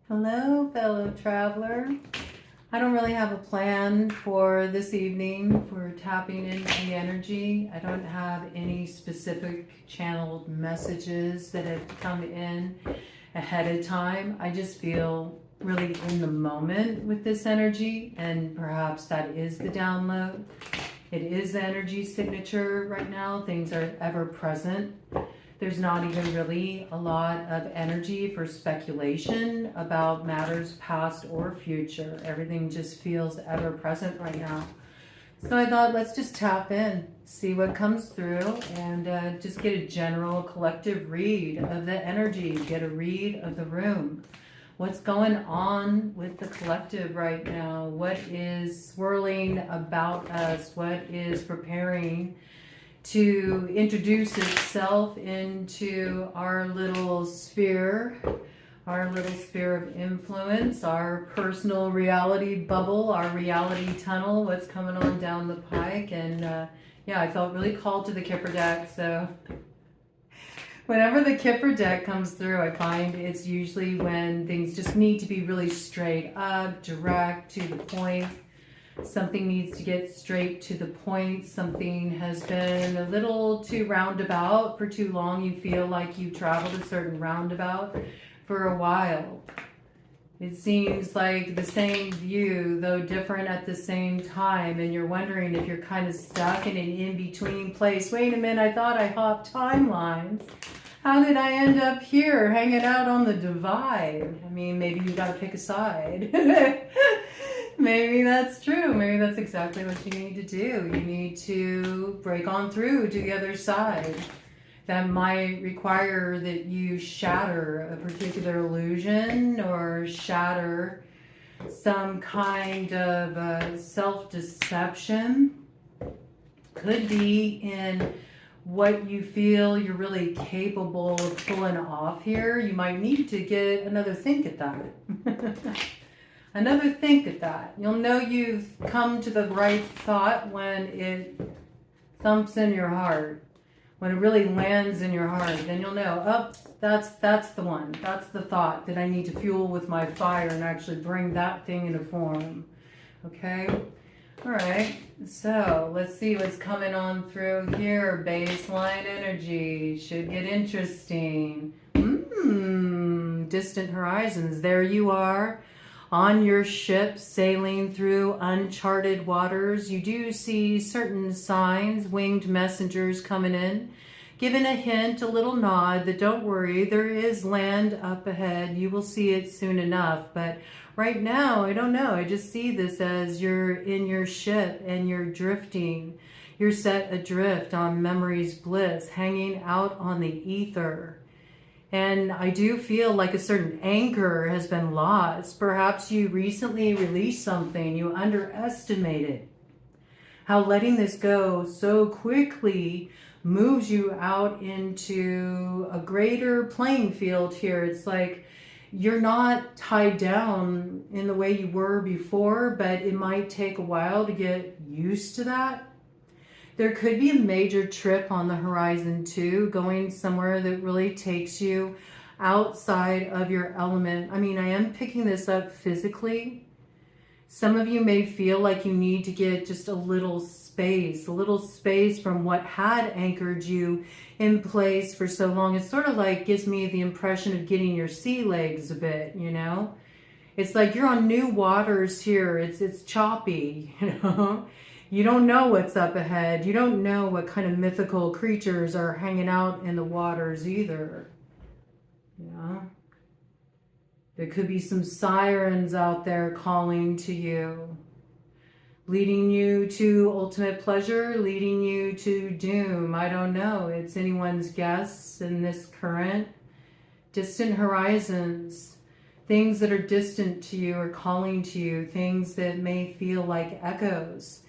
Hello, fellow traveler. I don't really have a plan for this evening for tapping into the energy. I don't have any specific channeled messages that have come in ahead of time. I just feel really in the moment with this energy, and perhaps that is the download. It is the energy signature right now. Things are ever present. There's not even really a lot of energy for speculation about matters past or future. Everything just feels ever present right now. So I thought, let's just tap in, see what comes through, and just get a general collective read of the energy, get a read of the room. What's going on with the collective right now? What is swirling about us? What is preparing to introduce itself into our little sphere of influence, our personal reality bubble, our reality tunnel, what's coming on down the pike. And yeah, I felt really called to the Kipper deck. So whenever the Kipper deck comes through, I find it's usually when things just need to be really straight up, direct, to the point. Something needs to get straight to the point. Something has been a little too roundabout for too long. You feel like you traveled a certain roundabout for a while. It seems like the same view, though different at the same time, and you're wondering if you're kind of stuck in an in-between place. Wait a minute, I thought I hopped timelines. How did I end up here hanging out on the divide? I mean, maybe you got to pick a side. Maybe that's true. Maybe that's exactly what you need to do. You need to break on through to the other side. That might require that you shatter a particular illusion or shatter some kind of self-deception. Could be in what you feel you're really capable of pulling off here. You might need to get another think at that. Another think at that. You'll know you've come to the right thought when it thumps in your heart. When it really lands in your heart, then you'll know, oh, that's the one. That's the thought that I need to fuel with my fire and actually bring that thing into form. Okay? All right. So let's see what's coming on through here. Baseline energy should get interesting. Distant horizons. There you are. On your ship, sailing through uncharted waters, you do see certain signs, winged messengers coming in, giving a hint, a little nod that don't worry, there is land up ahead. You will see it soon enough. But right now, I don't know. I just see this as you're in your ship and you're drifting. You're set adrift on memory's bliss, hanging out on the ether. And I do feel like a certain anchor has been lost. Perhaps you recently released something, you underestimated how letting this go so quickly moves you out into a greater playing field here. It's like you're not tied down in the way you were before, but it might take a while to get used to that. There could be a major trip on the horizon too, going somewhere that really takes you outside of your element. I mean, I am picking this up physically. Some of you may feel like you need to get just a little space from what had anchored you in place for so long. It sort of like gives me the impression of getting your sea legs a bit, you know? It's like you're on new waters here. It's choppy, you know? You don't know what's up ahead. You don't know what kind of mythical creatures are hanging out in the waters either. Yeah. There could be some sirens out there calling to you, leading you to ultimate pleasure, leading you to doom. I don't know. It's anyone's guess in this current. Distant horizons. Things that are distant to you are calling to you. Things that may feel like echoes.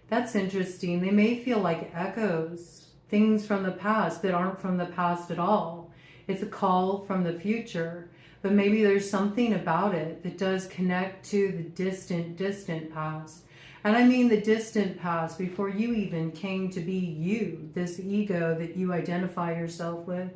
That's interesting. They may feel like echoes, things from the past that aren't from the past at all. It's a call from the future, but maybe there's something about it that does connect to the distant past. And I mean the distant past before you even came to be you, this ego that you identify yourself with.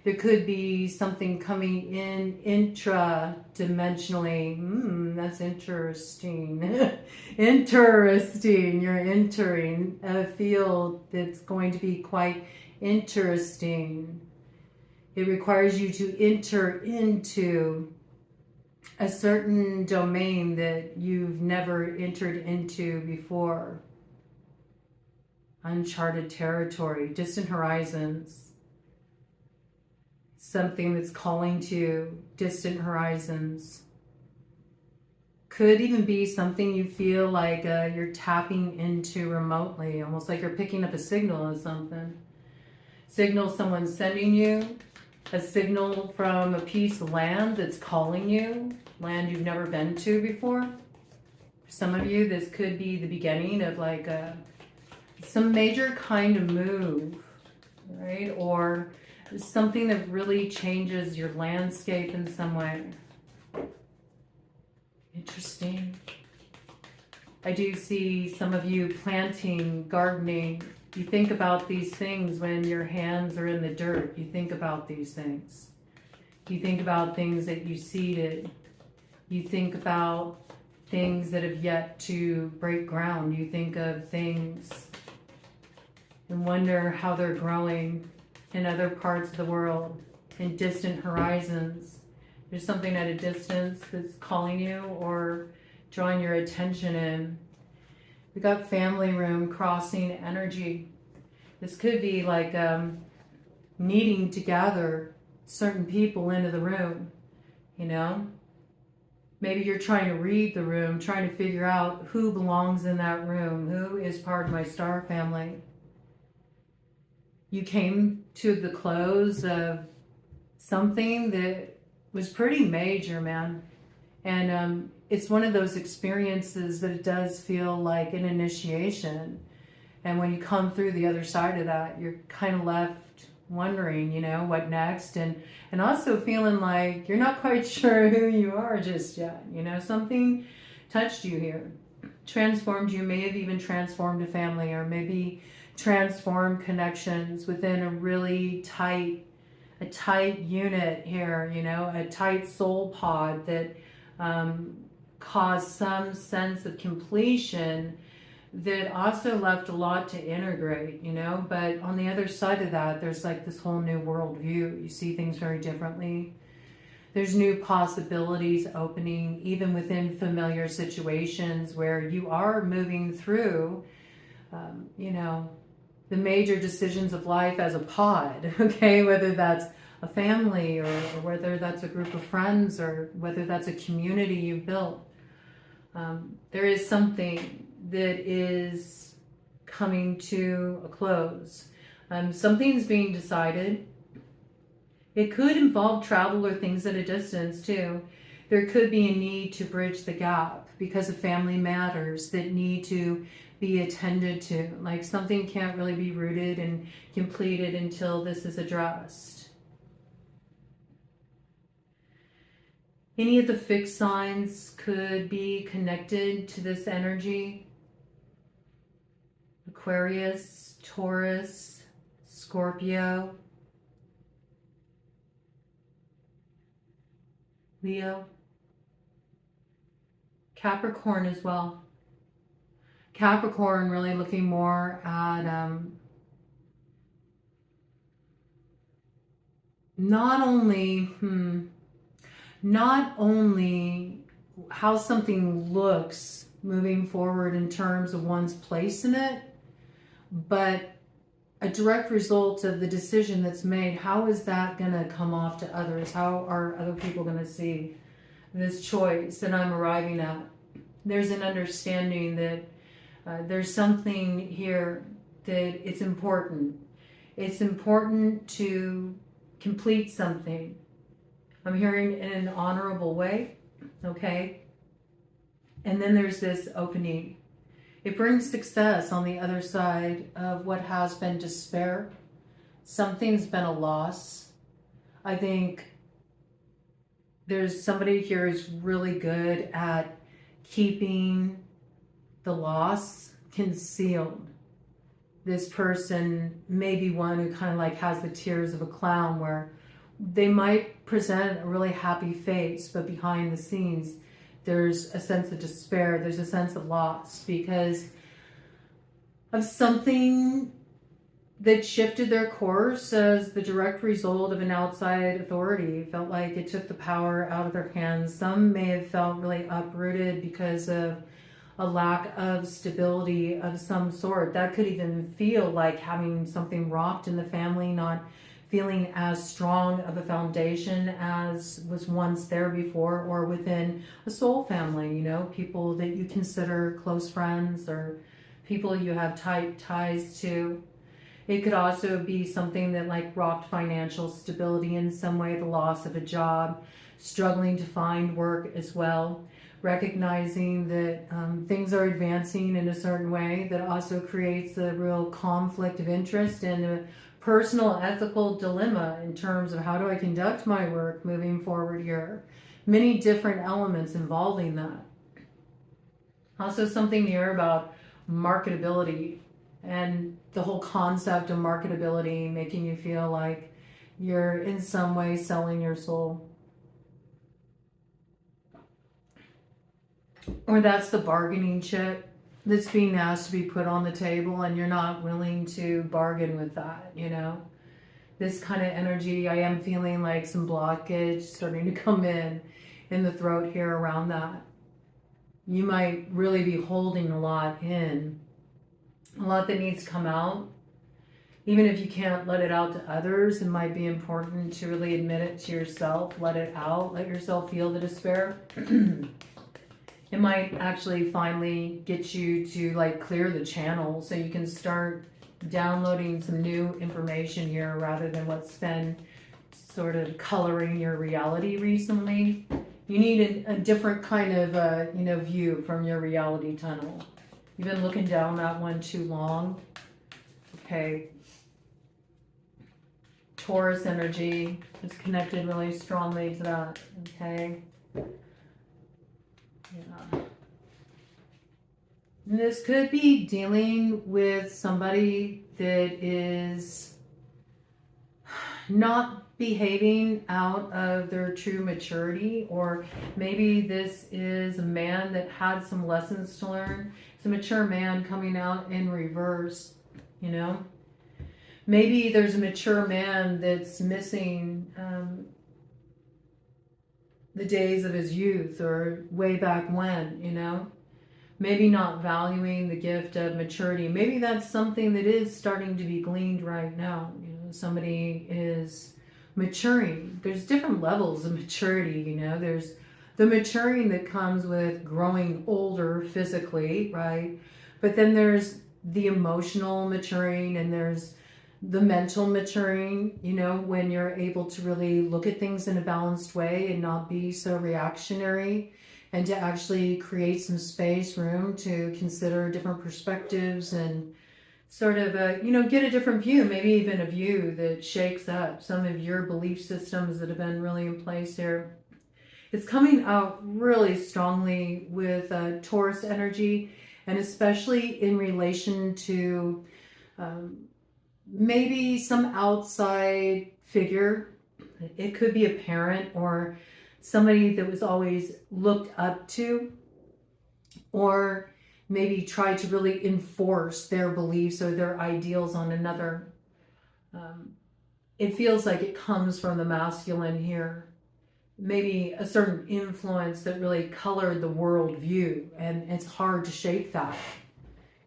There could be something coming in intra-dimensionally. That's interesting. Interesting. You're entering a field that's going to be quite interesting. It requires you to enter into a certain domain that you've never entered into before. Uncharted territory, distant horizons. Something that's calling to distant horizons. Could even be something you feel like you're tapping into remotely, almost like you're picking up a signal or something. Signal someone's sending you, a signal from a piece of land that's calling you, land you've never been to before. For some of you, this could be the beginning of like some major kind of move, right? Or something that really changes your landscape in some way. Interesting. I do see some of you planting, gardening. You think about these things when your hands are in the dirt. You think about these things. You think about things that you seeded. You think about things that have yet to break ground. You think of things and wonder how they're growing in other parts of the world, in distant horizons. There's something at a distance that's calling you or drawing your attention in. We got family room crossing energy. This could be like needing to gather certain people into the room, you know? Maybe you're trying to read the room, trying to figure out who belongs in that room, who is part of my star family. You came to the close of something that was pretty major, man. And it's one of those experiences that it does feel like an initiation. And when you come through the other side of that, you're kind of left wondering, you know, what next? And also feeling like you're not quite sure who you are just yet. You know, something touched you here, transformed you, may have even transformed a family, or maybe transform connections within a really tight unit here, you know, a tight soul pod that caused some sense of completion that also left a lot to integrate, you know. But on the other side of that, there's like this whole new worldview. You see things very differently. There's new possibilities opening even within familiar situations where you are moving through, you know, the major decisions of life as a pod, okay? Whether that's a family or whether that's a group of friends or whether that's a community you've built. There is something that is coming to a close. Something's being decided. It could involve travel or things at a distance too. There could be a need to bridge the gap because of family matters that need to be attended to. Like something can't really be rooted and completed until this is addressed. Any of the fixed signs could be connected to this energy. Aquarius, Taurus, Scorpio, Leo, Capricorn as well. Capricorn really looking more at not only how something looks moving forward in terms of one's place in it, but a direct result of the decision that's made. How is that going to come off to others? How are other people going to see this choice that I'm arriving at? There's an understanding that there's something here that it's important. It's important to complete something. I'm hearing in an honorable way, okay? And then there's this opening. It brings success on the other side of what has been despair. Something's been a loss. I think there's somebody here who's really good at keeping the loss concealed. This person may be one who kind of like has the tears of a clown, where they might present a really happy face, but behind the scenes, there's a sense of despair. There's a sense of loss because of something that shifted their course as the direct result of an outside authority. It felt like it took the power out of their hands. Some may have felt really uprooted because of a lack of stability of some sort. That could even feel like having something rocked in the family, not feeling as strong of a foundation as was once there before, or within a soul family, you know, people that you consider close friends or people you have tight ties to. It could also be something that like rocked financial stability in some way, the loss of a job, struggling to find work as well, recognizing that things are advancing in a certain way that also creates a real conflict of interest and a personal ethical dilemma in terms of how do I conduct my work moving forward here. Many different elements involving that. Also something here about marketability and the whole concept of marketability making you feel like you're in some way selling your soul. Or that's the bargaining chip that's being asked to be put on the table and you're not willing to bargain with that, you know? This kind of energy, I am feeling like some blockage starting to come in the throat here around that. You might really be holding a lot in, a lot that needs to come out. Even if you can't let it out to others, it might be important to really admit it to yourself, let it out, let yourself feel the despair. It might actually finally get you to like clear the channel so you can start downloading some new information here rather than what's been sort of coloring your reality recently. You need a different kind of view from your reality tunnel. You've been looking down that one too long. Okay. Taurus energy is connected really strongly to that. Okay. Yeah. And this could be dealing with somebody that is not behaving out of their true maturity, or maybe this is a man that had some lessons to learn. It's a mature man coming out in reverse, you know. Maybe there's a mature man that's missing the days of his youth or way back when, you know. Maybe not valuing the gift of maturity. Maybe that's something that is starting to be gleaned right now. You know, somebody is maturing. There's different levels of maturity, you know. There's the maturing that comes with growing older physically, right? But then there's the emotional maturing, and there's the mental maturing, you know, when you're able to really look at things in a balanced way and not be so reactionary, and to actually create some space, room to consider different perspectives and sort of, get a different view, maybe even a view that shakes up some of your belief systems that have been really in place here. It's coming out really strongly with Taurus energy, and especially in relation to maybe some outside figure. It could be a parent or somebody that was always looked up to, or maybe tried to really enforce their beliefs or their ideals on another. It feels like it comes from the masculine here. Maybe a certain influence that really colored the world view, and it's hard to shake that.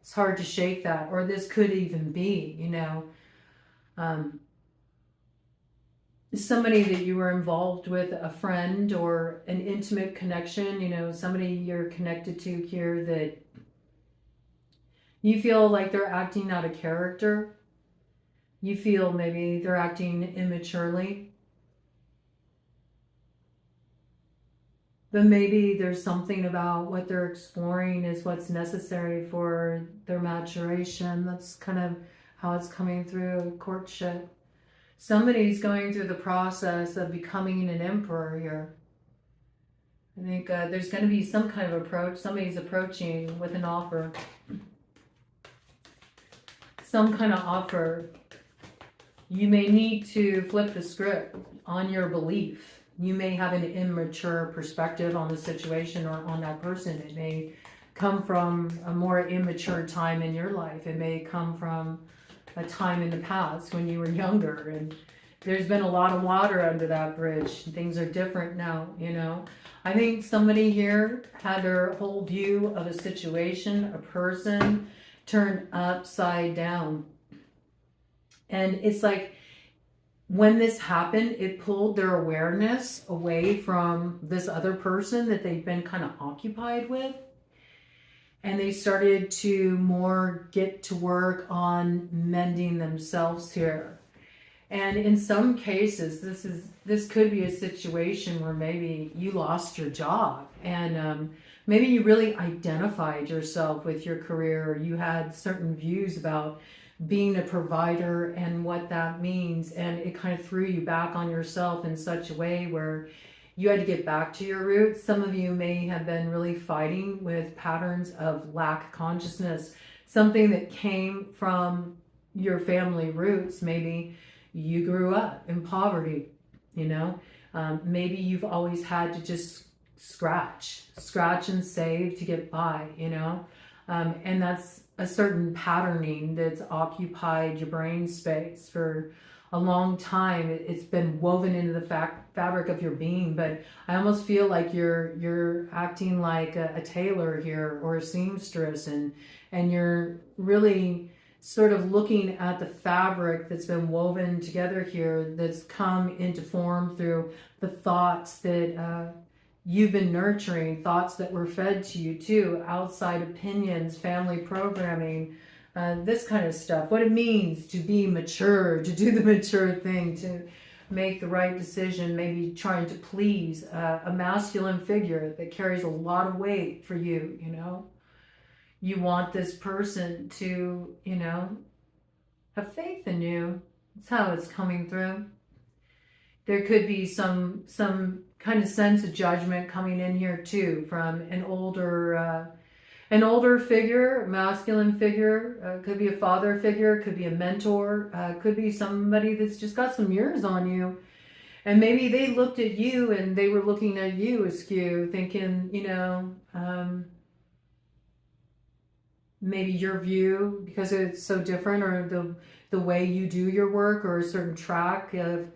It's hard to shake that. Or this could even be, somebody that you were involved with, a friend or an intimate connection, somebody you're connected to here that you feel like they're acting out of character. You feel maybe they're acting immaturely. But maybe there's something about what they're exploring is what's necessary for their maturation. That's kind of how it's coming through courtship. Somebody's going through the process of becoming an emperor here. I think there's going to be some kind of approach. Somebody's approaching with an offer. Some kind of offer. You may need to flip the script on your belief. You may have an immature perspective on the situation or on that person. It may come from a more immature time in your life. It may come from a time in the past when you were younger, and there's been a lot of water under that bridge. Things are different now, you know. I think somebody here had their whole view of a situation, a person, turned upside down. And it's like, when this happened, it pulled their awareness away from this other person that they've been kind of occupied with. And they started to more get to work on mending themselves here. And in some cases, this could be a situation where maybe you lost your job, and maybe you really identified yourself with your career, or you had certain views about being a provider and what that means, and it kind of threw you back on yourself in such a way where you had to get back to your roots. Some of you may have been really fighting with patterns of lack consciousness, something that came from your family roots. Maybe you grew up in poverty, you know. Maybe you've always had to just scratch and save to get by, you know. And that's a certain patterning that's occupied your brain space for a long time. It's been woven into the fabric of your being. But I almost feel like you're acting like a tailor here, or a seamstress, and you're really sort of looking at the fabric that's been woven together here, that's come into form through the thoughts that you've been nurturing, thoughts that were fed to you too, outside opinions, family programming, this kind of stuff. What it means to be mature, to do the mature thing, to make the right decision, maybe trying to please a masculine figure that carries a lot of weight for you, you know. You want this person to, you know, have faith in you. That's how it's coming through. There could be some kind of sense of judgment coming in here too from an older figure, masculine figure. Could be a father figure, could be a mentor, could be somebody that's just got some years on you. And maybe they looked at you and they were looking at you askew, thinking, you know, maybe your view, because it's so different, or the way you do your work, or a certain track of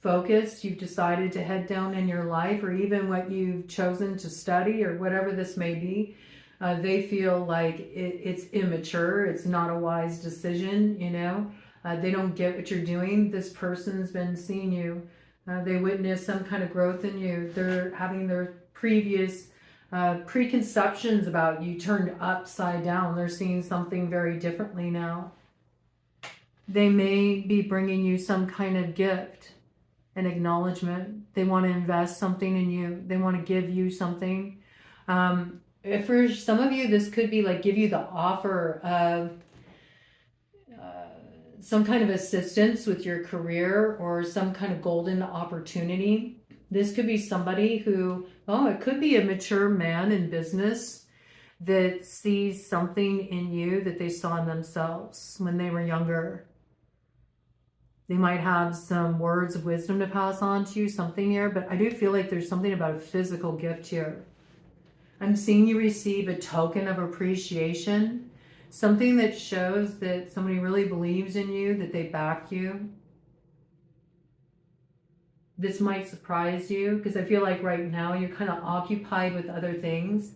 focus you've decided to head down in your life, or even what you've chosen to study, or whatever this may be. They feel like it's immature, it's not a wise decision, you know. They don't get what you're doing. This person's been seeing you. They witness some kind of growth in you. They're having their previous preconceptions about you turned upside down. They're seeing something very differently now. They may be bringing you some kind of gift, an acknowledgement. They want to invest something in you. They want to give you something. If for some of you, this could be like give you the offer of some kind of assistance with your career, or some kind of golden opportunity. This could be somebody who, it could be a mature man in business that sees something in you that they saw in themselves when they were younger. They might have some words of wisdom to pass on to you, something here, but I do feel like there's something about a physical gift here. I'm seeing you receive a token of appreciation, something that shows that somebody really believes in you, that they back you. This might surprise you, because I feel like right now you're kind of occupied with other things.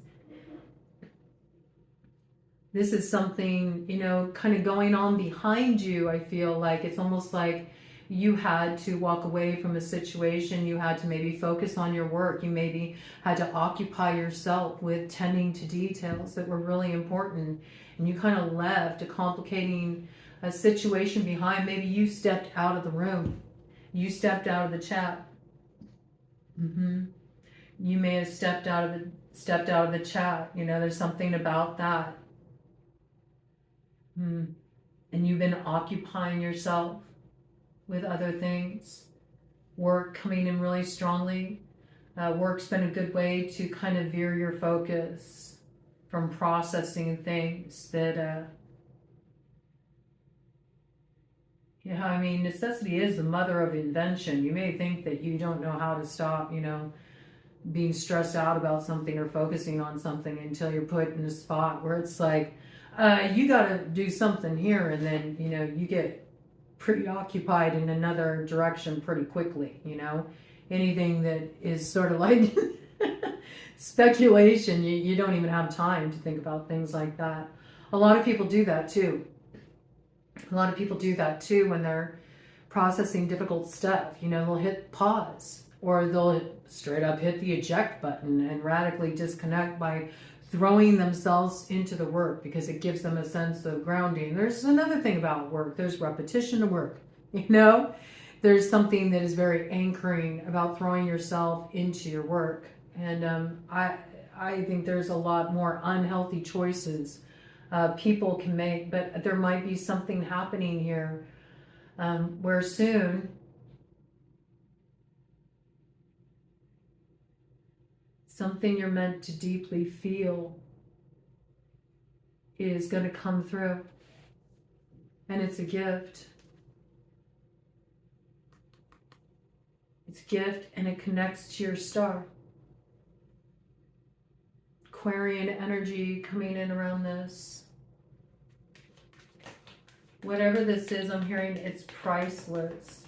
This is something, you know, kind of going on behind you. I feel like it's almost like you had to walk away from a situation. You had to maybe focus on your work. You maybe had to occupy yourself with tending to details that were really important. And you kind of left a complicating situation behind. Maybe you stepped out of the room. You stepped out of the chat. You may have stepped out of the chat. You know, there's something about that. And you've been occupying yourself with other things. Work coming in really strongly. Work's been a good way to kind of veer your focus from processing things that Yeah, I mean, necessity is the mother of invention. You may think that you don't know how to stop, being stressed out about something or focusing on something until you're put in a spot where it's like, you got to do something here, and then, you get preoccupied in another direction pretty quickly, Anything that is sort of like speculation, you don't even have time to think about things like that. A lot of people do that too. A lot of people do that too when they're processing difficult stuff. They'll hit pause, or they'll straight up hit the eject button and radically disconnect by throwing themselves into the work, because it gives them a sense of grounding. There's another thing about work. There's repetition to work. There's something that is very anchoring about throwing yourself into your work. And I think there's a lot more unhealthy choices people can make, but there might be something happening here where soon something you're meant to deeply feel is going to come through, and it's a gift. It's a gift, and it connects to your star. Aquarian energy coming in around this. Whatever this is, I'm hearing it's priceless.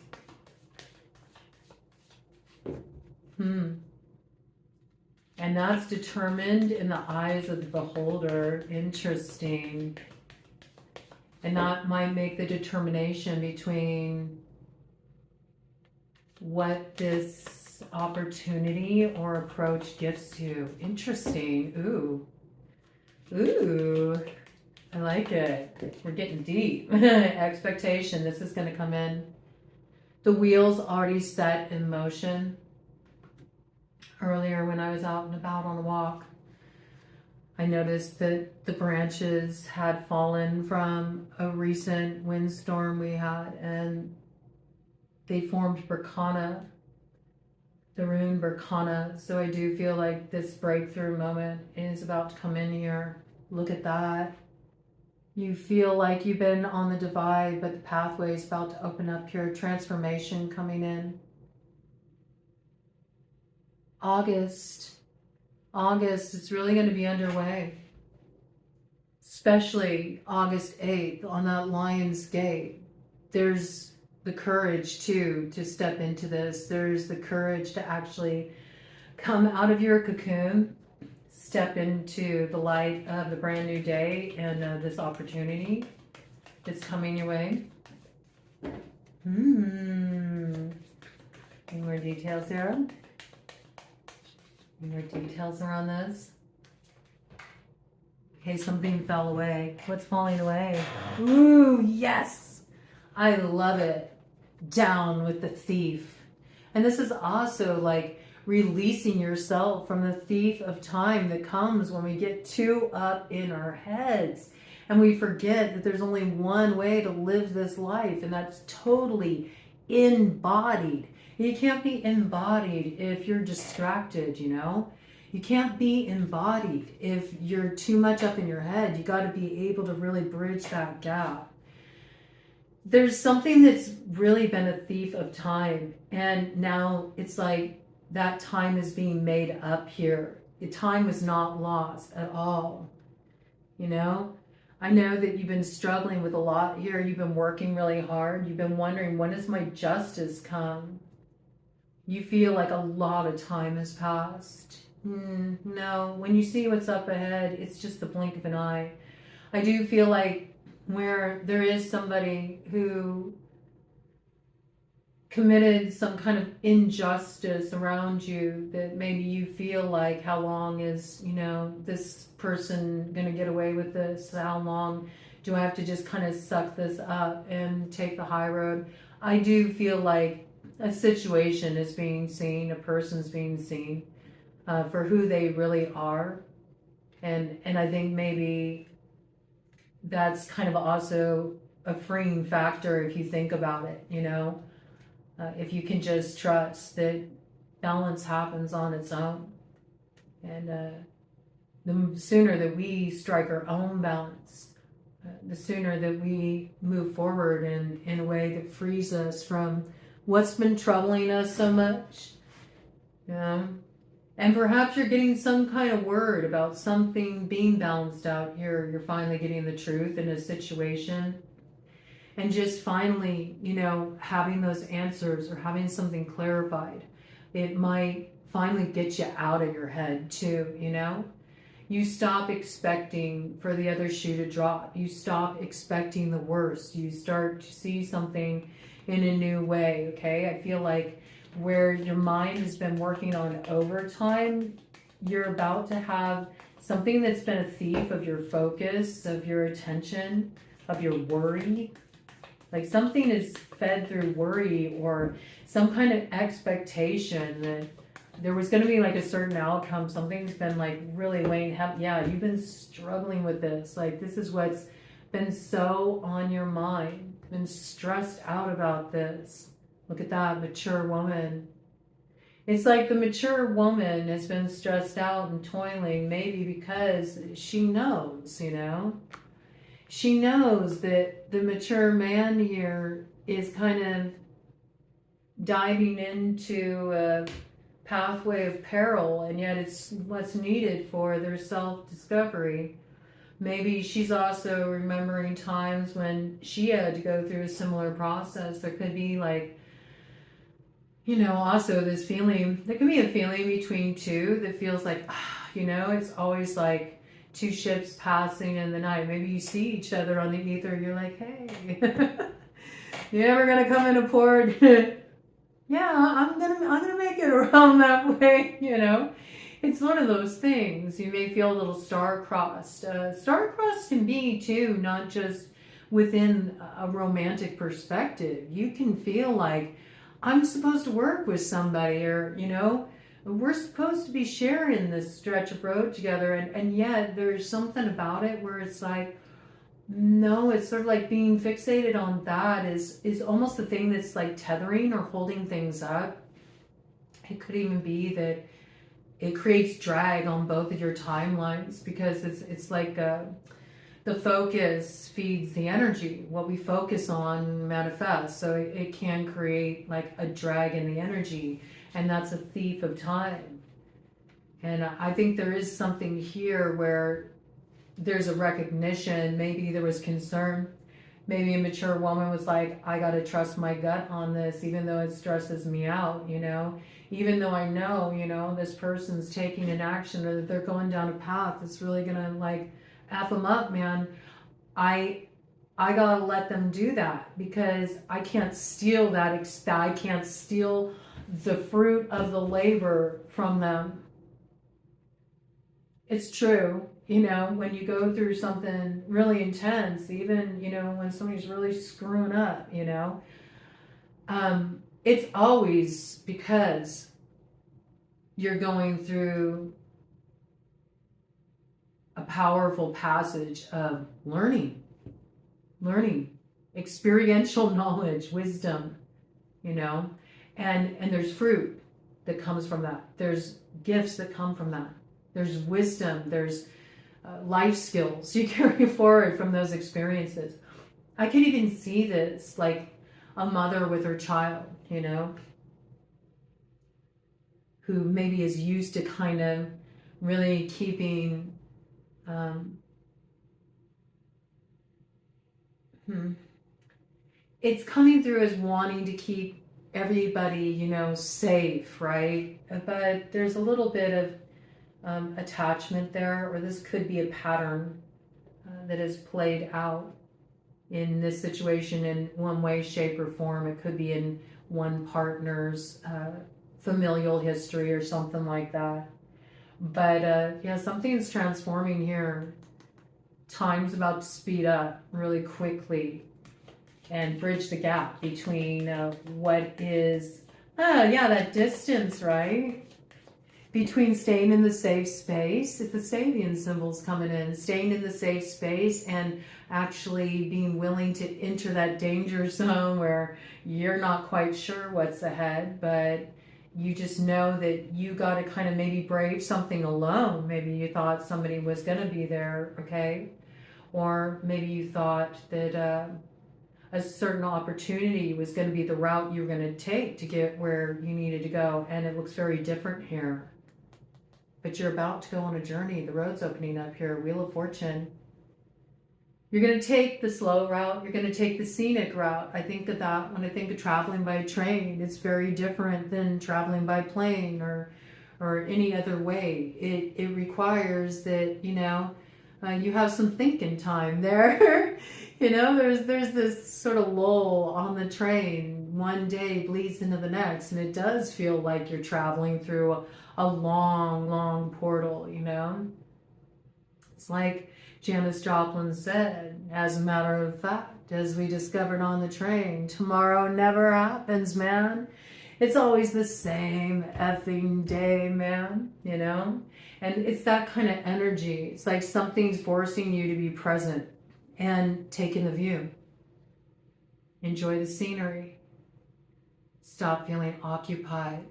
And that's determined in the eyes of the beholder. Interesting. And that might make the determination between what this opportunity or approach gives you. Interesting. Ooh, I like it. We're getting deep. Expectation. This is going to come in. The wheel's already set in motion. Earlier when I was out and about on a walk, I noticed that the branches had fallen from a recent windstorm we had, and they formed Berkana, the rune Berkana. So I do feel like this breakthrough moment is about to come in here. Look at that. You feel like you've been on the divide, but the pathway is about to open up here. Transformation coming in. August, it's really going to be underway. Especially August 8th on that Lion's Gate. There's the courage too to step into this. There's the courage to actually come out of your cocoon, step into the light of the brand new day and this opportunity that's coming your way. Any more details, Sarah? Any more details around this? Okay, something fell away. What's falling away? Ooh, yes! I love it. Down with the thief. And this is also like releasing yourself from the thief of time that comes when we get too up in our heads and we forget that there's only one way to live this life, and that's totally embodied. You can't be embodied if you're distracted, You can't be embodied if you're too much up in your head. You got to be able to really bridge that gap. There's something that's really been a thief of time, and now it's like that time is being made up here. The time was not lost at all. I know that you've been struggling with a lot here. You've been working really hard. You've been wondering, when does my justice come? You feel like a lot of time has passed. No, when you see what's up ahead, it's just the blink of an eye. I do feel like where there is somebody who committed some kind of injustice around you, that maybe you feel like, how long is, this person going to get away with this? How long do I have to just kind of suck this up and take the high road? I do feel like a situation is being seen, a person's being seen for who they really are. And I think maybe that's kind of also a freeing factor if you think about it, if you can just trust that balance happens on its own. And the sooner that we strike our own balance, the sooner that we move forward in a way that frees us from what's been troubling us so much. You know? And perhaps you're getting some kind of word about something being balanced out here. You're finally getting the truth in a situation. And just finally, you know, having those answers or having something clarified. It might finally get you out of your head too, you know? You stop expecting for the other shoe to drop. You stop expecting the worst. You start to see something in a new way, okay? I feel like where your mind has been working on overtime, you're about to have something that's been a thief of your focus, of your attention, of your worry. Like something is fed through worry or some kind of expectation that there was going to be like a certain outcome. Something's been like really weighing heavy. Yeah, you've been struggling with this. Like this is what's been so on your mind, been stressed out about this. Look at that mature woman. It's like the mature woman has been stressed out and toiling maybe because she knows, you know. She knows that the mature man here is kind of diving into a pathway of peril, and yet it's what's needed for their self-discovery. Maybe she's also remembering times when she had to go through a similar process. There could be like, you know, also this feeling, there can be a feeling between two that feels like, you know, it's always like two ships passing in the night. Maybe you see each other on the ether, you're like, hey, you ever gonna come into port? Yeah, I'm gonna make it around that way, you know. It's one of those things. You may feel a little star-crossed. Star-crossed can be too, not just within a romantic perspective. You can feel like I'm supposed to work with somebody, or, you know, we're supposed to be sharing this stretch of road together, and yet there's something about it where it's like, no, it's sort of like being fixated on that is almost the thing that's like tethering or holding things up. It could even be that it creates drag on both of your timelines because it's like the focus feeds the energy. What we focus on manifests, so it can create like a drag in the energy, and that's a thief of time. And I think there is something here where there's a recognition, maybe there was concern, maybe a mature woman was like, I got to trust my gut on this, even though it stresses me out, you know, even though I know, you know, this person's taking an action or that they're going down a path that's really going to like F them up, man. I got to let them do that because I can't steal that. I can't steal the fruit of the labor from them. It's true. You know, when you go through something really intense, even, you know, when somebody's really screwing up, you know, it's always because you're going through a powerful passage of learning, experiential knowledge, wisdom, you know, and there's fruit that comes from that. There's gifts that come from that. There's wisdom. There's life skills you carry forward from those experiences. I could even see this like a mother with her child, you know, who maybe is used to kind of really keeping it's coming through as wanting to keep everybody, you know, safe, right? But there's a little bit of attachment there, or this could be a pattern that is played out in this situation in one way, shape, or form. It could be in one partner's familial history or something like that. But yeah, something's transforming here. Time's about to speed up really quickly and bridge the gap between what is, yeah, that distance, right? Between staying in the safe space, if the Sabian symbol's coming in, staying in the safe space and actually being willing to enter that danger zone where you're not quite sure what's ahead, but you just know that you got to kind of maybe brave something alone. Maybe you thought somebody was going to be there, okay? Or maybe you thought that a certain opportunity was going to be the route you were going to take to get where you needed to go, and it looks very different here. But you're about to go on a journey. The road's opening up here. Wheel of Fortune. You're going to take the slow route. You're going to take the scenic route. I think of that when I think of traveling by train. It's very different than traveling by plane or any other way. It requires that, you know, you have some thinking time there. You know, there's this sort of lull on the train. One day bleeds into the next, and it does feel like you're traveling through a long, long portal, you know. It's like Janis Joplin said, as a matter of fact, as we discovered on the train, tomorrow never happens, man. It's always the same effing day, man, you know? And it's that kind of energy. It's like something's forcing you to be present and take in the view. Enjoy the scenery. Stop feeling occupied,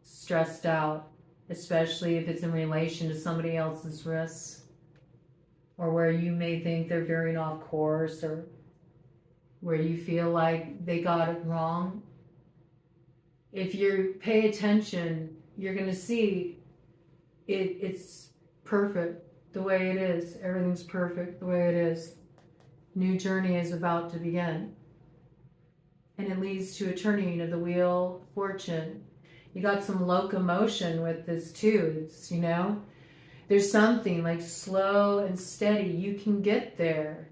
stressed out, especially if it's in relation to somebody else's risks, or where you may think they're veering off course, or where you feel like they got it wrong. If you pay attention, you're going to see it's perfect the way it is. Everything's perfect the way it is. New journey is about to begin. And it leads to a turning of the wheel of fortune. You got some locomotion with this too. It's, you know, there's something like slow and steady. You can get there.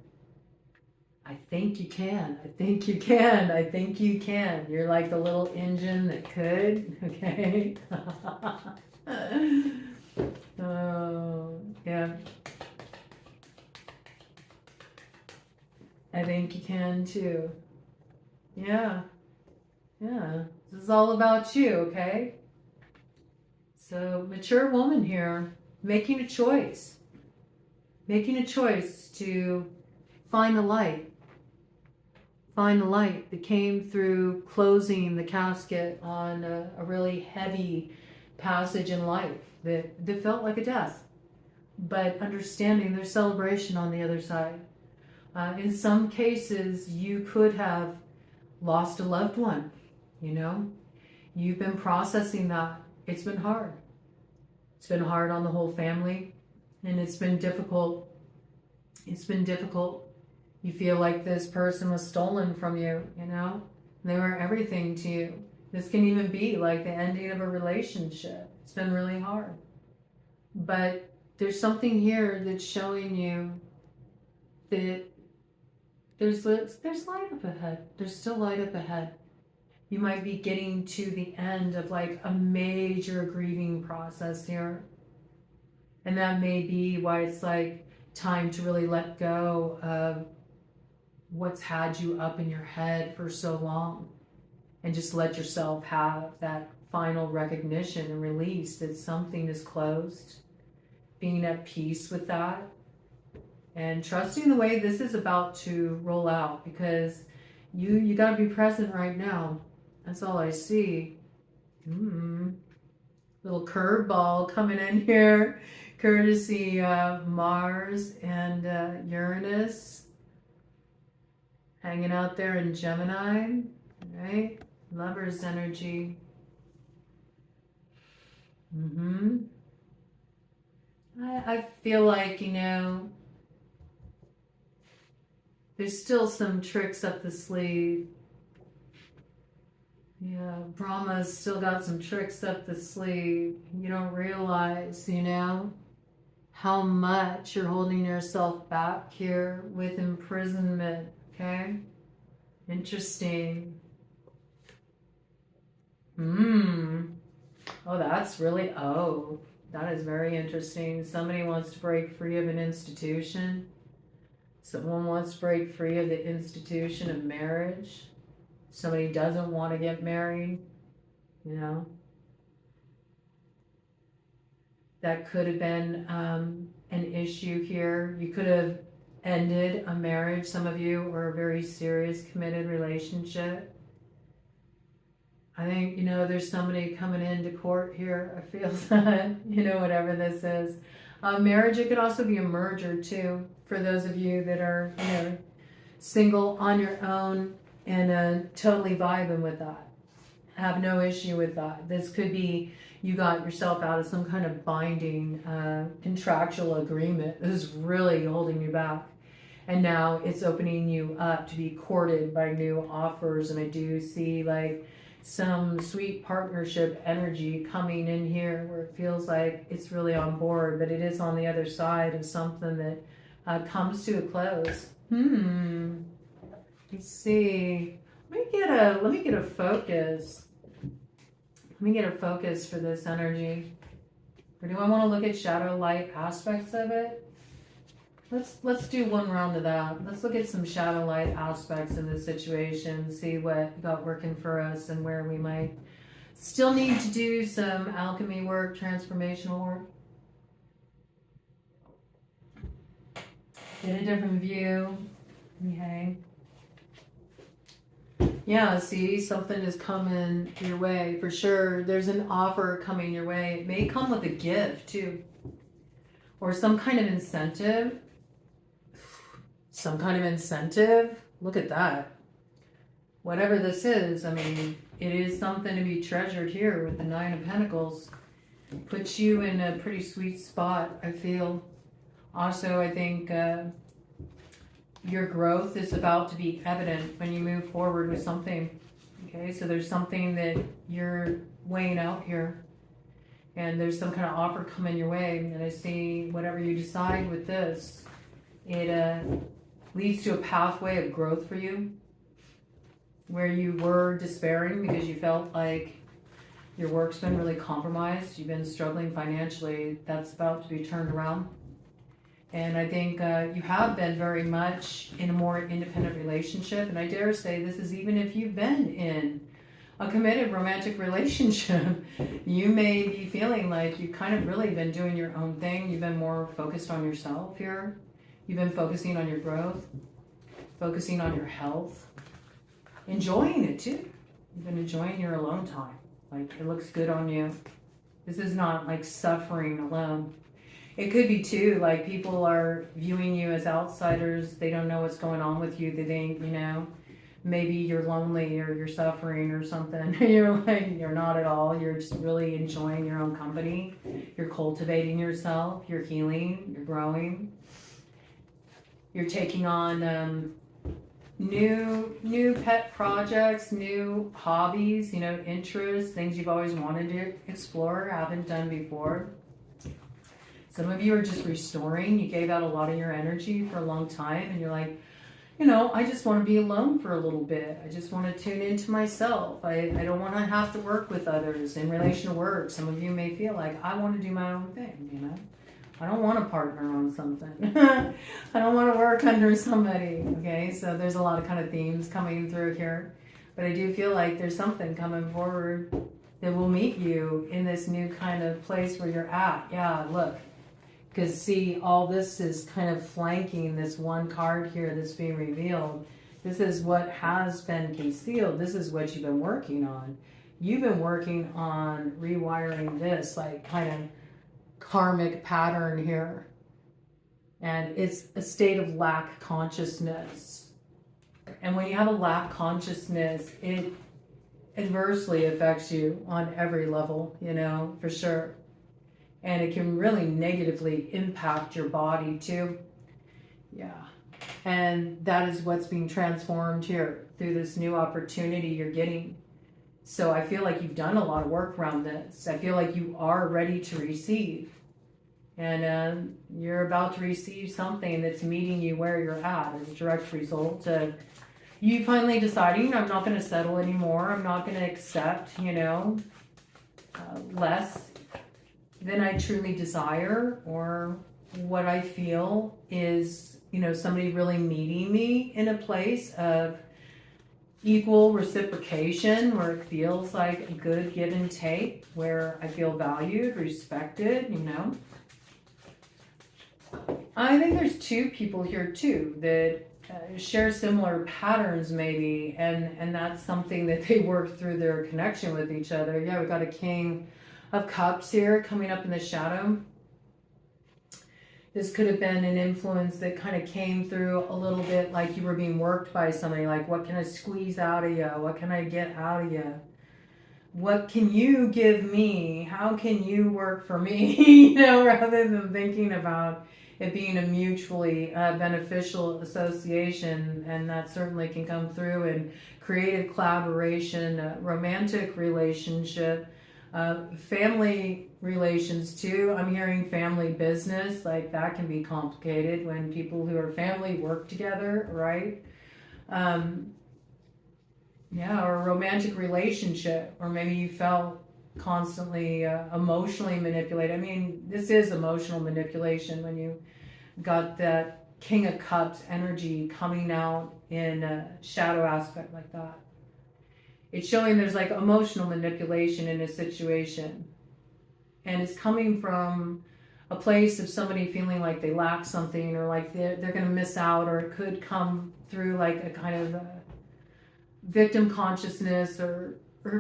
I think you can. I think you can. I think you can. You're like the little engine that could. Okay. Oh, yeah. I think you can too. Yeah. Yeah. This is all about you, okay? So, mature woman here, making a choice. Making a choice to find the light. Find the light that came through closing the casket on a really heavy passage in life that felt like a death. But understanding there's celebration on the other side. In some cases, you could have lost a loved one, you know? You've been processing that. It's been hard. It's been hard on the whole family, and it's been difficult. It's been difficult. You feel like this person was stolen from you, you know? They were everything to you. This can even be like the ending of a relationship. It's been really hard. But there's something here that's showing you that there's light up ahead. There's still light up ahead. You might be getting to the end of like a major grieving process here. And that may be why it's like time to really let go of what's had you up in your head for so long, and just let yourself have that final recognition and release that something is closed, being at peace with that, and trusting the way this is about to roll out, because you got to be present right now. That's all I see. Little curveball coming in here, courtesy Mars and Uranus. Hanging out there in Gemini, right? Lover's energy. I feel like, you know, there's still some tricks up the sleeve. Yeah, Brahma's still got some tricks up the sleeve. You don't realize, you know, how much you're holding yourself back here with imprisonment. Okay, interesting. Oh, that is very interesting. Somebody wants to break free of an institution. Someone wants to break free of the institution of marriage. Somebody doesn't want to get married, you know. That could have been an issue here. You could have ended a marriage, some of you, or a very serious committed relationship. I think, you know, there's somebody coming into court here. I feel that, you know, whatever this is. Marriage, it could also be a merger too, for those of you that are, single on your own and totally vibing with that. Have no issue with that. This could be you got yourself out of some kind of binding contractual agreement that is really holding you back. And now it's opening you up to be courted by new offers. And I do see like some sweet partnership energy coming in here where it feels like it's really on board, but it is on the other side of something that comes to a close. Let's see. Let me get a focus. Let me get a focus for this energy. Or do I want to look at shadow light aspects of it? Let's do one round of that. Let's look at some shadow light aspects of this situation, see what got working for us and where we might still need to do some alchemy work, transformational work. Get a different view. Okay. Yeah, see, something is coming your way for sure. There's an offer coming your way. It may come with a gift too, or some kind of incentive. Some kind of incentive. Look at that. Whatever this is, I mean, it is something to be treasured here with the Nine of Pentacles. Puts you in a pretty sweet spot, I feel. Also, I think your growth is about to be evident when you move forward with something. Okay, so there's something that you're weighing out here. And there's some kind of offer coming your way. And I see whatever you decide with this, it leads to a pathway of growth for you. Where you were despairing because you felt like your work's been really compromised. You've been struggling financially. That's about to be turned around. And I think you have been very much in a more independent relationship. And I dare say this is even if you've been in a committed romantic relationship. You may be feeling like you've kind of really been doing your own thing. You've been more focused on yourself here. You've been focusing on your growth, focusing on your health, enjoying it too. You've been enjoying your alone time. Like it looks good on you. This is not like suffering alone. It could be too, like people are viewing you as outsiders. They don't know what's going on with you. They think, maybe you're lonely or you're suffering or something. You're like, you're not at all. You're just really enjoying your own company. You're cultivating yourself. You're healing. You're growing. You're taking on new pet projects, new hobbies, interests, things you've always wanted to explore, haven't done before. Some of you are just restoring. You gave out a lot of your energy for a long time and you're like, I just want to be alone for a little bit. I just want to tune into myself. I don't want to have to work with others in relation to work. Some of you may feel like, I want to do my own thing, I don't want to partner on something. I don't want to work under somebody, okay? So there's a lot of kind of themes coming through here. But I do feel like there's something coming forward that will meet you in this new kind of place where you're at. Yeah, look. Because see, all this is kind of flanking this one card here that's being revealed. This is what has been concealed. This is what you've been working on. You've been working on rewiring this, like kind of karmic pattern here. And it's a state of lack consciousness. And when you have a lack consciousness, it adversely affects you on every level, for sure. And it can really negatively impact your body too. Yeah. And that is what's being transformed here through this new opportunity you're getting. So I feel like you've done a lot of work around this. I feel like you are ready to receive. And you're about to receive something that's meeting you where you're at as a direct result of you finally deciding, I'm not going to settle anymore. I'm not going to accept, less than I truly desire, or what I feel is, somebody really meeting me in a place of equal reciprocation, where it feels like a good give and take, where I feel valued, respected, I think there's two people here too that share similar patterns maybe, and that's something that they work through their connection with each other. Yeah, we got a King of Cups here coming up in the shadow. This could have been an influence that kind of came through a little bit like you were being worked by somebody, like, what can I squeeze out of you? What can I get out of you? What can you give me? How can you work for me? Rather than thinking about it being a mutually beneficial association. And that certainly can come through in creative collaboration, romantic relationship, family relations too. I'm hearing family business, like that can be complicated when people who are family work together, right? Or a romantic relationship, or maybe you felt constantly emotionally manipulated. I mean, this is emotional manipulation when you got that King of Cups energy coming out in a shadow aspect like that. It's showing there's like emotional manipulation in a situation. And it's coming from a place of somebody feeling like they lack something, or like they're going to miss out, or it could come through like a kind of victim consciousness, or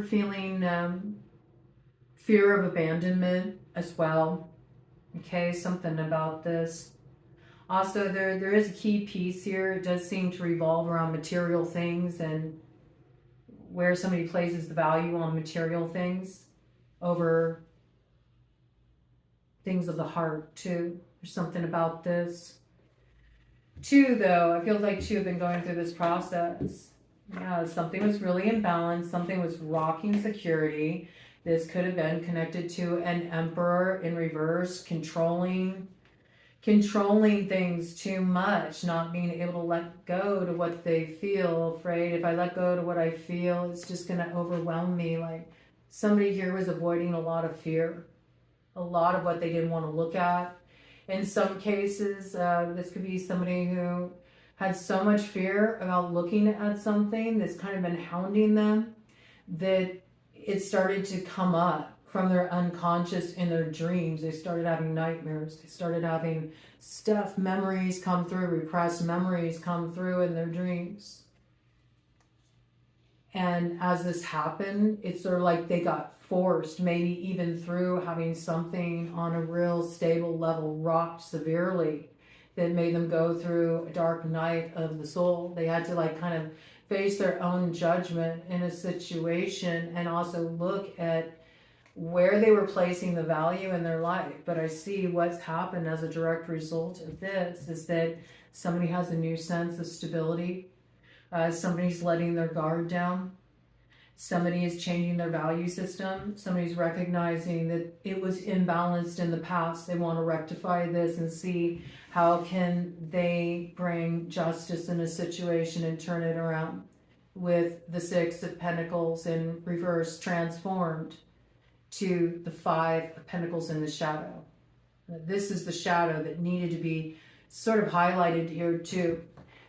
feeling fear of abandonment as well. Okay, something about this. Also, there is a key piece here. It does seem to revolve around material things, and where somebody places the value on material things over things of the heart too. There's something about this. Two, though, I feel like two have been going through this process. Yeah, something was really imbalanced. Something was rocking security. This could have been connected to an emperor in reverse, controlling things too much, not being able to let go to what they feel, afraid if I let go to what I feel, it's just going to overwhelm me. Like somebody here was avoiding a lot of fear, a lot of what they didn't want to look at. In some cases, this could be somebody who had so much fear about looking at something that's kind of been hounding them that it started to come up from their unconscious in their dreams. They started having nightmares. They started having stuff, memories come through, repressed memories come through in their dreams. And as this happened, it's sort of like they got forced, maybe even through having something on a real stable level rocked severely, that made them go through a dark night of the soul. They had to like kind of face their own judgment in a situation, and also look at where they were placing the value in their life. But I see what's happened as a direct result of this is that somebody has a new sense of stability. Somebody's letting their guard down. Somebody is changing their value system. Somebody's recognizing that it was imbalanced in the past. They want to rectify this and see how can they bring justice in a situation and turn it around, with the Six of Pentacles in reverse transformed to the Five of Pentacles in the shadow. This is the shadow that needed to be sort of highlighted here too.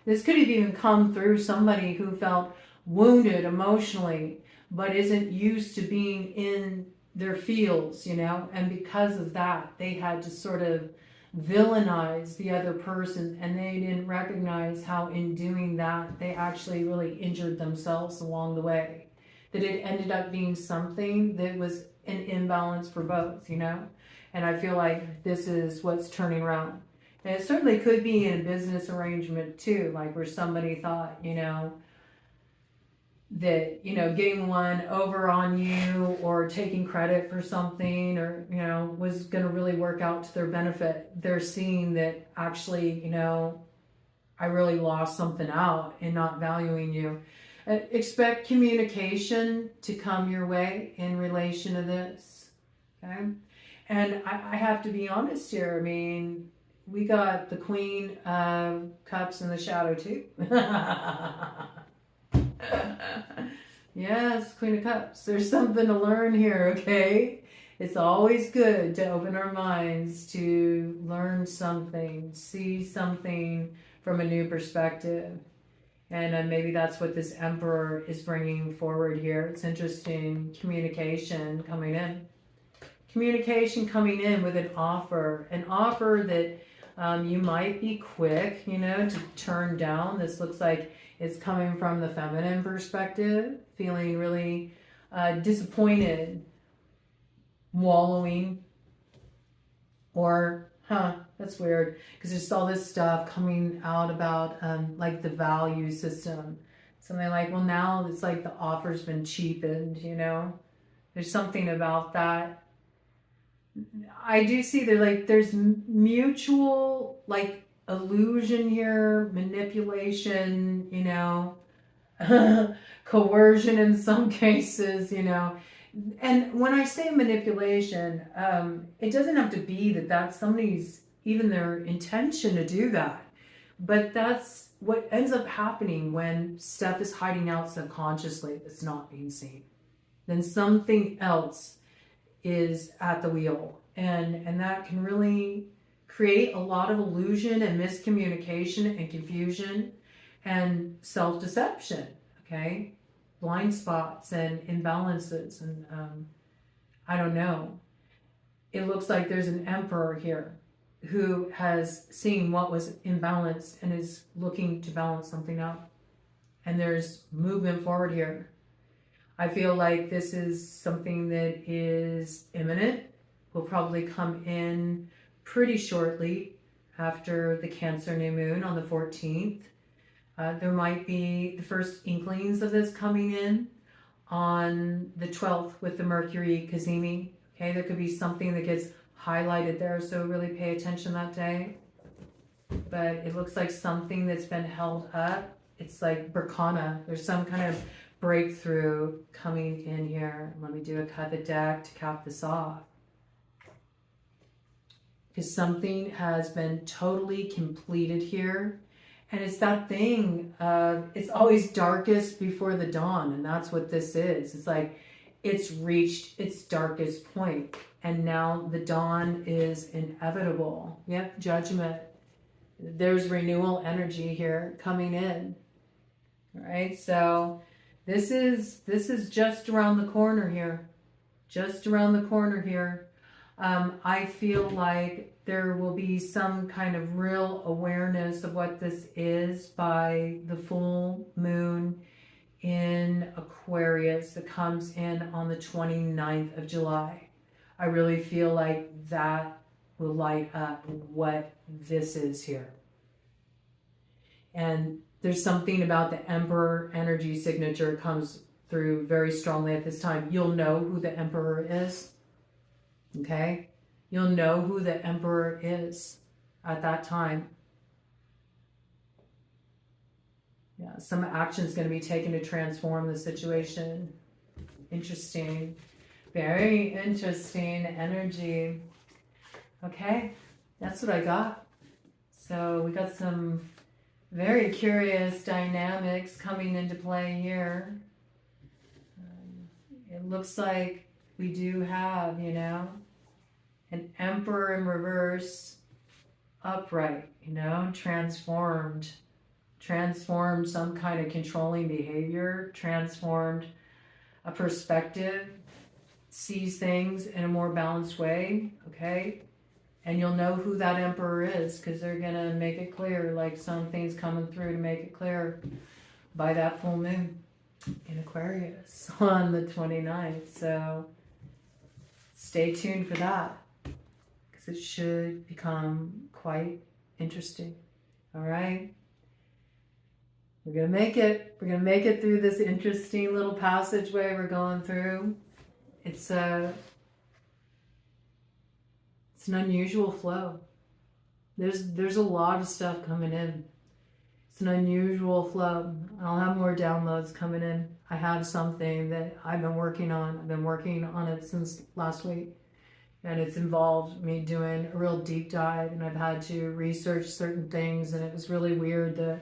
This could have even come through somebody who felt wounded emotionally, but isn't used to being in their fields, and because of that, they had to sort of villainize the other person, and they didn't recognize how in doing that, they actually really injured themselves along the way. That it ended up being something that was an imbalance for both, and I feel like this is what's turning around. And it certainly could be in a business arrangement too, like where somebody thought, that, getting one over on you or taking credit for something, or, was going to really work out to their benefit. They're seeing that actually, I really lost something out in not valuing you. Expect communication to come your way in relation to this. Okay. And I have to be honest here. I mean, we got the Queen of Cups in the shadow too. Yes, Queen of Cups. There's something to learn here, okay? It's always good to open our minds to learn something, see something from a new perspective. And maybe that's what this Emperor is bringing forward here. It's interesting. Communication coming in. Communication coming in with an offer. An offer that you might be quick, to turn down. This looks like it's coming from the feminine perspective, feeling really disappointed, wallowing, or, that's weird, because there's all this stuff coming out about like the value system. Something like, well, now it's like the offer's been cheapened, you know? There's something about that. I do see there's mutual like illusion here, manipulation, you know, coercion in some cases, you know. And when I say manipulation, it doesn't have to be that that's somebody's, even their intention to do that. But that's what ends up happening when stuff is hiding out subconsciously that's not being seen. Then something else is at the wheel. And that can really create a lot of illusion and miscommunication and confusion and self-deception, okay? Blind spots and imbalances, and I don't know. It looks like there's an emperor here who has seen what was imbalanced and is looking to balance something out. And there's movement forward here. I feel like this is something that is imminent, will probably come in pretty shortly after the Cancer new moon on the 14th. There might be the first inklings of this coming in on the 12th with the Mercury Cazimi. Okay, there could be something that gets highlighted there, so really pay attention that day. But it looks like something that's been held up. It's like Berkana. There's some kind of breakthrough coming in here. Let me do a cut the deck to cap this off. Because something has been totally completed here. And it's that thing of, it's always darkest before the dawn. And that's what this is. It's like, it's reached its darkest point. And now the dawn is inevitable. Yep, judgment. There's renewal energy here coming in. All right, so this is just around the corner here. Just around the corner here. I feel like there will be some kind of real awareness of what this is by the full moon in Aquarius that comes in on the 29th of July. I really feel like that will light up what this is here. And there's something about the Emperor energy signature comes through very strongly at this time. You'll know who the Emperor is. Okay? You'll know who the Emperor is at that time. Yeah, some action is going to be taken to transform the situation. Interesting. Very interesting energy. Okay, that's what I got. So we got some very curious dynamics coming into play here. It looks like we do have, you know, an Emperor in reverse, upright, you know, transformed some kind of controlling behavior, transformed a perspective, sees things in a more balanced way, okay? And you'll know who that Emperor is because they're going to make it clear, like something's coming through to make it clear by that full moon in Aquarius on the 29th. So stay tuned for that because it should become quite interesting. All right? We're going to make it. We're going to make it through this interesting little passageway we're going through. It's an unusual flow. There's a lot of stuff coming in. It's an unusual flow. I'll have more downloads coming in. I have something that I've been working on. I've been working on it since last week. And it's involved me doing a real deep dive. And I've had to research certain things. And it was really weird the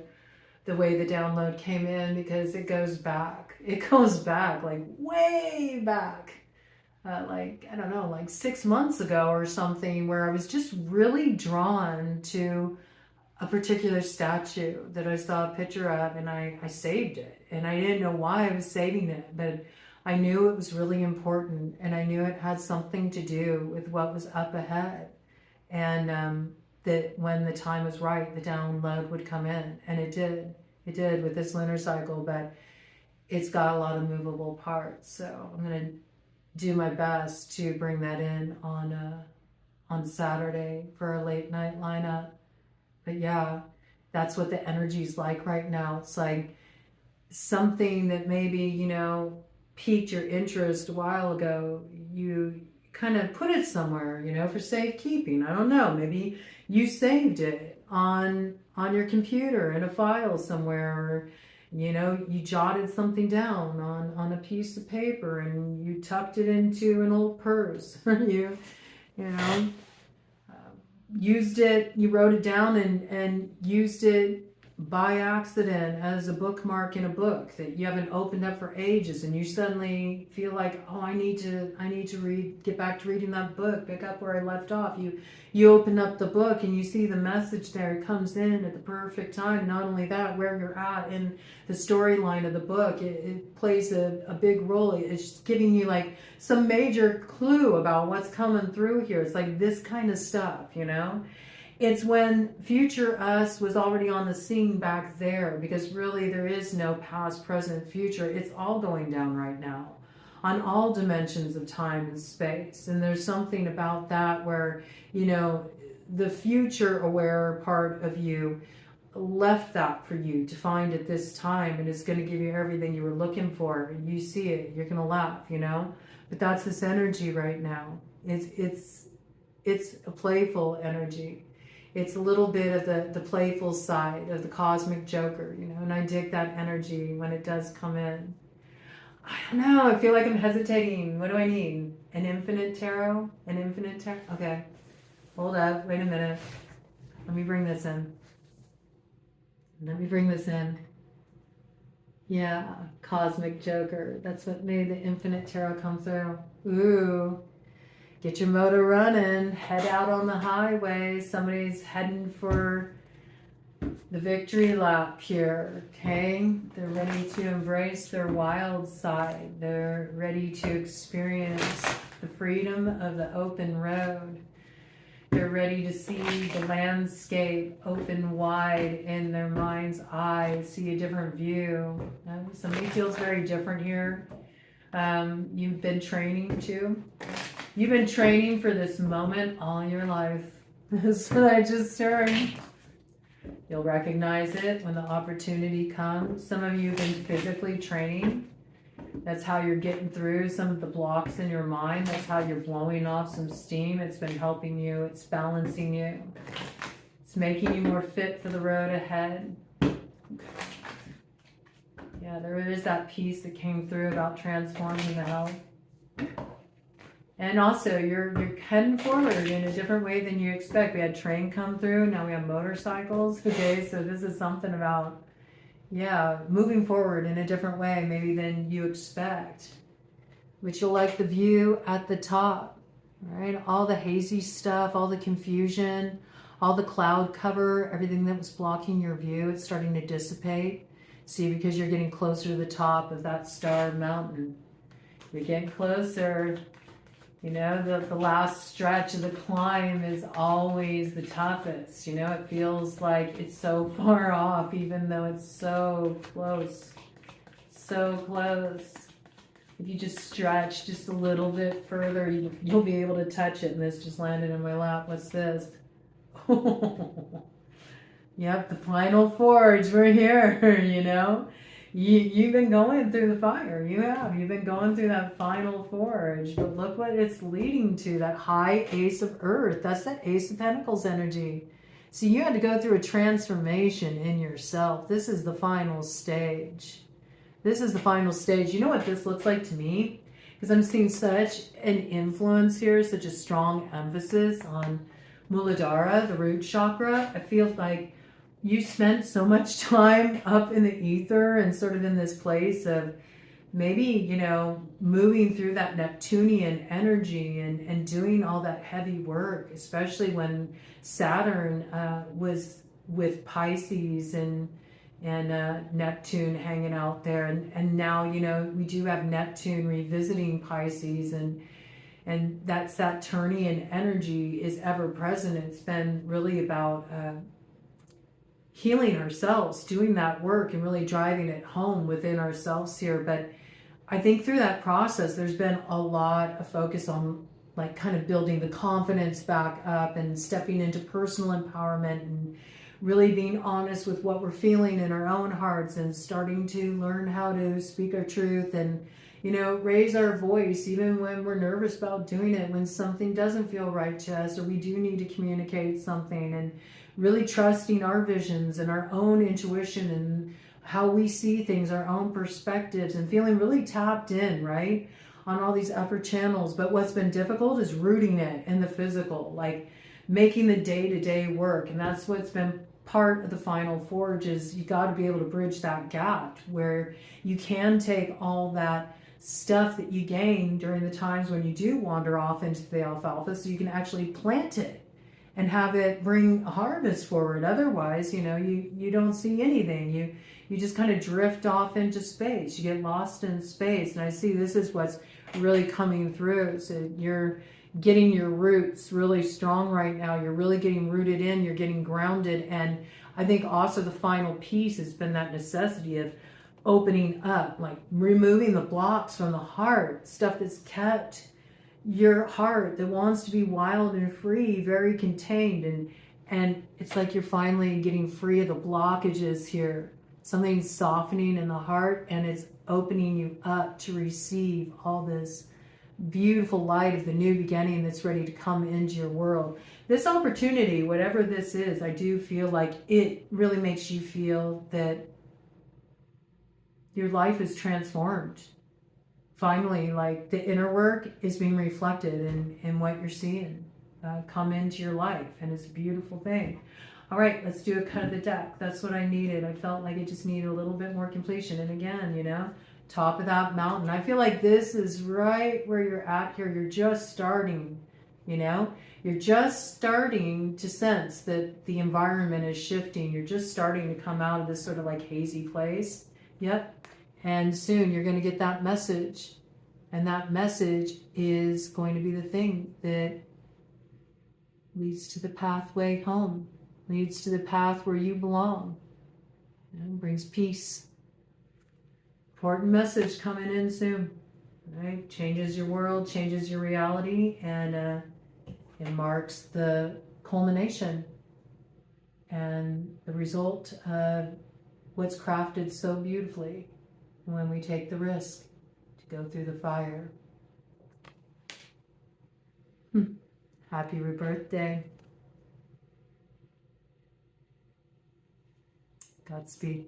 way the download came in because it goes back. It goes back, like way back. Like, I don't know, like 6 months ago or something, where I was just really drawn to a particular statue that I saw a picture of, and I saved it. And I didn't know why I was saving it, but I knew it was really important, and I knew it had something to do with what was up ahead. And that when the time was right, the download would come in, and it did. It did with this lunar cycle, but it's got a lot of movable parts. So I'm going to do my best to bring that in on on Saturday for a late night lineup. But yeah, that's what the energy's like right now. It's like something that maybe, you know, piqued your interest a while ago. You kind of put it somewhere, you know, for safekeeping. I don't know. Maybe you saved it on your computer in a file somewhere, or, you know, you jotted something down on a piece of paper and you tucked it into an old purse. you know, used it, you wrote it down and used it by accident as a bookmark in a book that you haven't opened up for ages, and you suddenly feel like, oh, I need to get back to reading that book, pick up where I left off. You open up the book and you see the message there. It comes in at the perfect time. Not only that, where you're at in the storyline of the book, it plays a big role. It's just giving you like some major clue about what's coming through here. It's like this kind of stuff, you know. It's when future us was already on the scene back there, because really there is no past, present, future. It's all going down right now on all dimensions of time and space. And there's something about that where, you know, the future aware part of you left that for you to find at this time, and it's going to give you everything you were looking for. And you see it, you're going to laugh, you know. But that's this energy right now. It's a playful energy. It's a little bit of the playful side of the cosmic joker, you know, and I dig that energy when it does come in. I don't know, I feel like I'm hesitating. What do I need? An infinite tarot? An infinite tarot? Okay, hold up, wait a minute. Let me bring this in. Yeah, cosmic joker. That's what made the infinite tarot come through. Ooh. Get your motor running, head out on the highway. Somebody's heading for the victory lap here, okay? They're ready to embrace their wild side. They're ready to experience the freedom of the open road. They're ready to see the landscape open wide in their mind's eye, see a different view. Somebody feels very different here. You've been training too. You've been training for this moment all your life. That's what I just heard. You'll recognize it when the opportunity comes. Some of you have been physically training. That's how you're getting through some of the blocks in your mind. That's how you're blowing off some steam. It's been helping you. It's balancing you. It's making you more fit for the road ahead. Yeah, there is that piece that came through about transforming the health. And also, you're heading forward in a different way than you expect. We had train come through, now we have motorcycles. Okay, so this is something about, yeah, moving forward in a different way maybe than you expect. Which you'll like the view at the top, right? All the hazy stuff, all the confusion, all the cloud cover, everything that was blocking your view, it's starting to dissipate. See, because you're getting closer to the top of that starred mountain. You're getting closer. You know, the last stretch of the climb is always the toughest. You know, it feels like it's so far off, even though it's so close. So close. If you just stretch just a little bit further, you'll be able to touch it. And this just landed in my lap. What's this? Yep, the final forge. We're here, you know. You've been going through the fire. You have. You've been going through that final forge. But look what it's leading to, that high Ace of Earth. That's that Ace of Pentacles energy. So you had to go through a transformation in yourself. This is the final stage. This is the final stage. You know what this looks like to me? Because I'm seeing such an influence here, such a strong emphasis on Muladhara, the root chakra. I feel like you spent so much time up in the ether and sort of in this place of maybe, you know, moving through that Neptunian energy and doing all that heavy work, especially when Saturn was with Pisces and Neptune hanging out there. And now, you know, we do have Neptune revisiting Pisces, and that's Saturnian energy is ever present. It's been really about healing ourselves, doing that work and really driving it home within ourselves here. But I think through that process, there's been a lot of focus on like kind of building the confidence back up and stepping into personal empowerment and really being honest with what we're feeling in our own hearts and starting to learn how to speak our truth and, you know, raise our voice even when we're nervous about doing it, when something doesn't feel right to us or we do need to communicate something, and really trusting our visions and our own intuition and how we see things, our own perspectives, and feeling really tapped in, right, on all these upper channels. But what's been difficult is rooting it in the physical, like making the day-to-day work. And that's what's been part of the final forge, is you got to be able to bridge that gap where you can take all that stuff that you gain during the times when you do wander off into the alfalfa, so you can actually plant it and have it bring a harvest forward. Otherwise, you know, you don't see anything. You just kind of drift off into space. You get lost in space. And I see this is what's really coming through. So you're getting your roots really strong right now. You're really getting rooted in. You're getting grounded. And I think also the final piece has been that necessity of opening up, like removing the blocks from the heart, stuff that's kept your heart, that wants to be wild and free, very contained. And it's like you're finally getting free of the blockages here. Something's softening in the heart, and it's opening you up to receive all this beautiful light of the new beginning that's ready to come into your world. This opportunity, whatever this is, I do feel like it really makes you feel that your life is transformed. Finally, like the inner work is being reflected in what you're seeing come into your life, and it's a beautiful thing. All right, let's do a cut of the deck. That's what I needed. I felt like it just needed a little bit more completion. And again, you know, top of that mountain. I feel like this is right where you're at here. You're just starting, you know, you're just starting to sense that the environment is shifting. You're just starting to come out of this sort of like hazy place. Yep. And soon you're going to get that message. And that message is going to be the thing that leads to the pathway home, leads to the path where you belong, and brings peace. Important message coming in soon, right? Changes your world, changes your reality, and it marks the culmination and the result of what's crafted so beautifully when we take the risk to go through the fire. Happy rebirthday. Godspeed.